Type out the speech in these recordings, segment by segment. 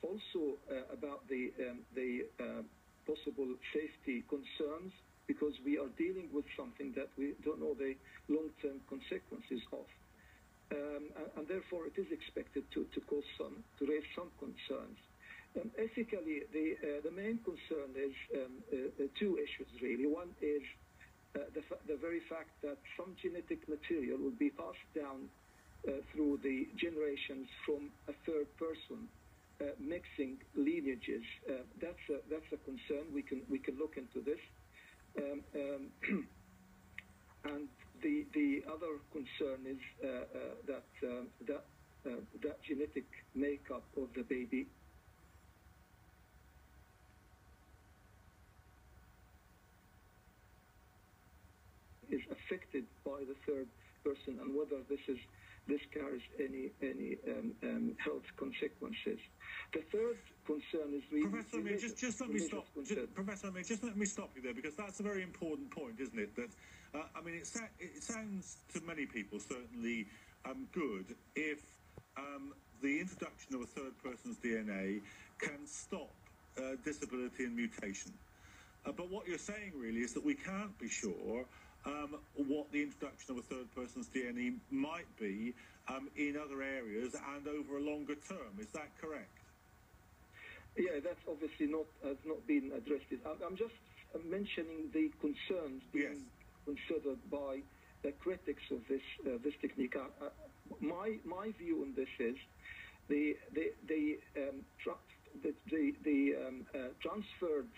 also about the possible safety concerns, because we are dealing with something that we don't know the long-term consequences of. And therefore it is expected to raise some concerns. Ethically, the main concern is two issues really. One is the very fact that some genetic material will be passed down through the generations from a third person, mixing lineages. That's a concern. We can look into this. And the other concern is that genetic makeup of the baby is affected by the third person, and whether this carries any health consequences. The third concern is really... Professor Amer, just let me stop. Professor Amer, just let me stop you there, because that's a very important point, isn't it? That I mean, it sounds to many people certainly good if the introduction of a third person's DNA can stop disability and mutation. But what you're saying really is that we can't be sure what the introduction of a third person's DNA might be in other areas and over a longer term. Is that correct? Yeah, that's obviously has not been addressed. I'm just mentioning the concerns being considered by the critics of this technique. My view on this is the transferred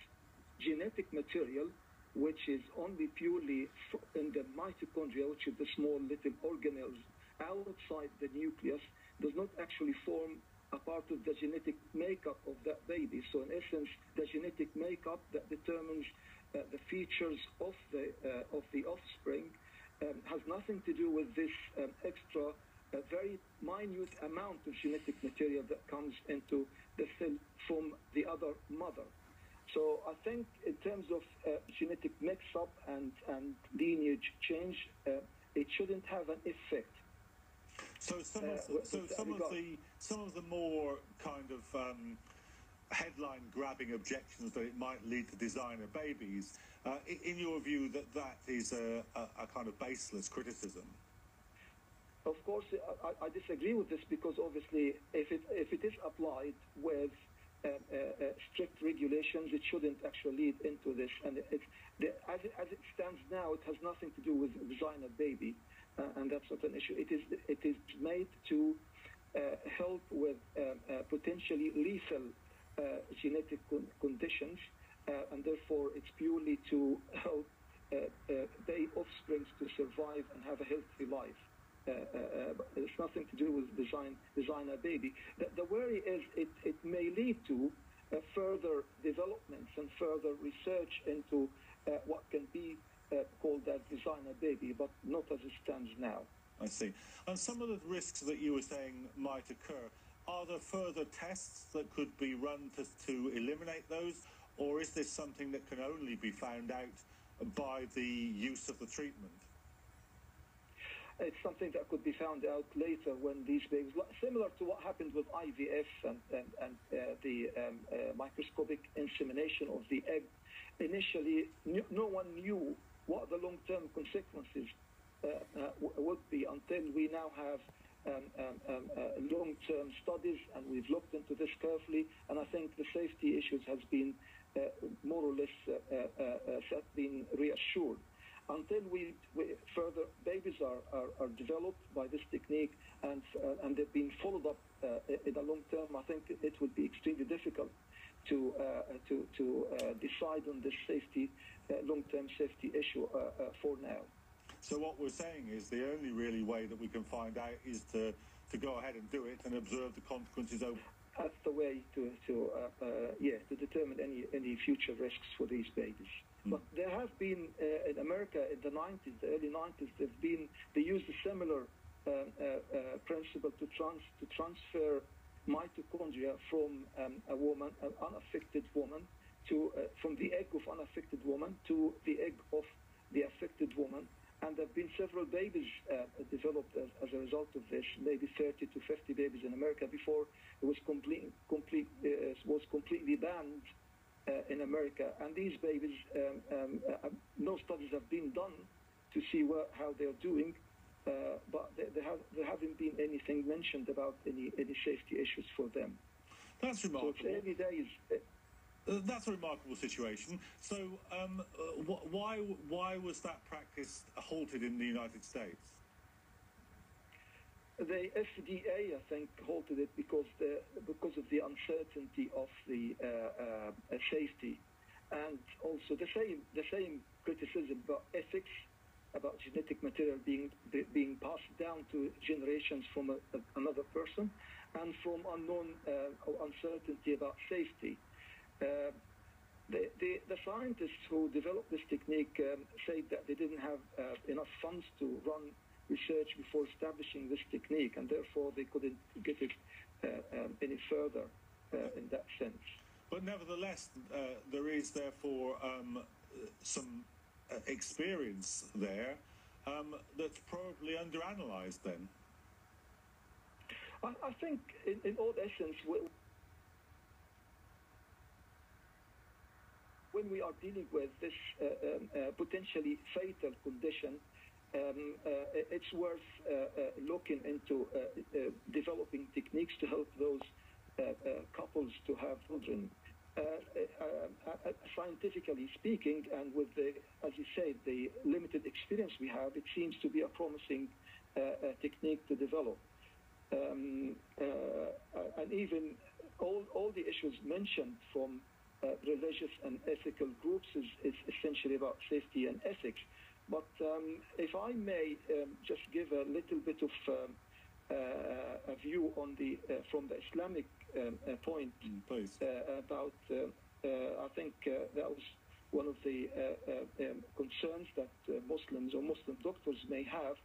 genetic material, which is only purely in the mitochondria, which is the small little organelles outside the nucleus, does not actually form a part of the genetic makeup of that baby. So in essence, the genetic makeup that determines the features of the offspring has nothing to do with this extra, very minute amount of genetic material that comes into the cell from the other mother. So I think in terms of genetic mix-up and lineage change, it shouldn't have an effect. So some of the more kind of headline-grabbing objections that it might lead to designer babies, in your view, that is a kind of baseless criticism? Of course, I disagree with this, because obviously, if it is applied with strict regulations, it shouldn't actually lead into this. And as it stands now, it has nothing to do with designer baby, and that's not an issue. It is made to help with potentially lethal genetic conditions, and therefore it's purely to help offspring to survive and have a healthy life. It's nothing to do with designer baby. The worry is it may lead to further developments and further research into what can be called as designer baby, but not as it stands now. I see. And some of the risks that you were saying might occur, are there further tests that could be run to eliminate those, or is this something that can only be found out by the use of the treatment? It's something that could be found out later when these babies, similar to what happened with IVF and the microscopic insemination of the egg. Initially, no one knew what the long-term consequences would be until we now have long-term studies, and we've looked into this carefully, and I think the safety issues has been more or less been reassured. Until we further babies are developed by this technique and they've been followed up in the long term, I think it would be extremely difficult to decide on this safety long-term safety issue for now. So what we're saying is the only really way that we can find out is to go ahead and do it and observe the consequences over. That's the way to determine any future risks for these babies. But there have been in America in the 90s, the early 90s, they used a similar principle to transfer mitochondria from a woman, an unaffected woman, to from the egg of unaffected woman to the egg of the affected woman, And there have been several babies developed as a result of this, maybe 30 to 50 babies in America before it was completely banned in America. And these babies, no studies have been done to see how they're doing, but there haven't been anything mentioned about any safety issues for them. That's remarkable. So it's early days. That's a remarkable situation. So why was that practice halted in the United States? The FDA, I think, halted it because of the uncertainty of the safety, and also the same criticism about ethics, about genetic material being passed down to generations from another person, and from unknown or uncertainty about safety. The scientists who developed this technique said that they didn't have enough funds to run research before establishing this technique, and therefore they couldn't get it any further in that sense. But nevertheless, there is therefore some experience there that's probably underanalyzed then. I think in all essence, when we are dealing with this potentially fatal condition, it's worth looking into developing techniques to help those couples to have children. Scientifically speaking, and with as you said, the limited experience we have, it seems to be a promising technique to develop. And even all the issues mentioned from religious and ethical groups is essentially about safety and ethics. But if I may just give a little bit of a view on from the Islamic point about, I think that was one of the concerns that Muslims or Muslim doctors may have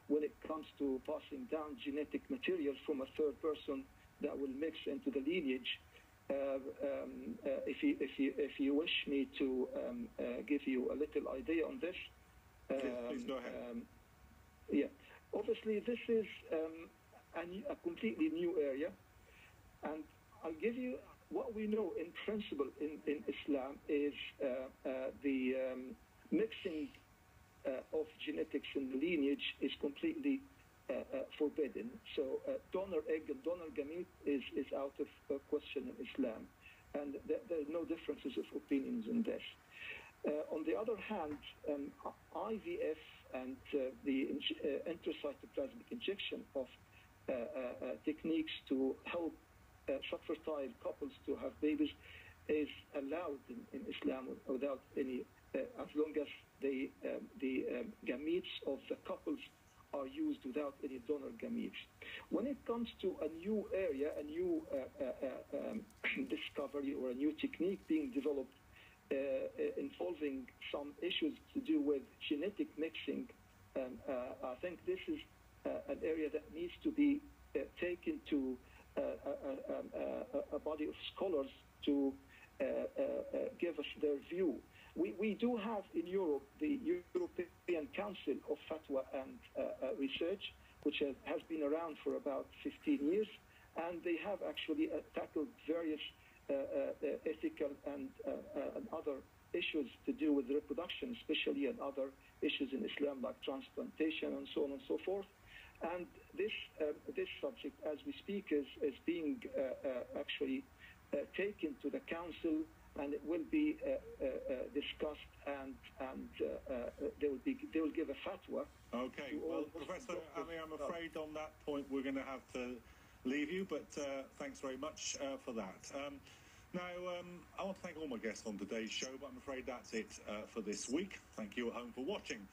when it comes to passing down genetic materials from a third person that will mix into the lineage. If you wish me to give you a little idea on this. Please go ahead. Yeah, obviously this is a completely new area, and I'll give you what we know in principle in Islam is the mixing of genetics in the lineage is completely forbidden. So donor egg and donor gamete is out of question in Islam, and there are no differences of opinions in this. On the other hand, IVF and the intracytoplasmic injection of techniques to help subfertile couples to have babies is allowed in Islam without any, as long as the gametes of the couples are used without any donor gametes. When it comes to a new area, a new discovery or a new technique being developed involving some issues to do with genetic mixing, I think this is an area that needs to be taken to a body of scholars to give us their view. We do have in Europe the European Council of Fatwa and Research, which has been around for about 15 years, and they have actually tackled various ethical and other issues to do with reproduction, especially, and other issues in Islam like transplantation and so on and so forth. And this subject, as we speak, is being actually taken to the council, and it will be discussed, and they will give a fatwa. Okay. Well, Professor Amer, I'm afraid on that point we're going to have to leave you, but thanks very much for that. Now, I want to thank all my guests on today's show, but I'm afraid that's it for this week. Thank you at home for watching.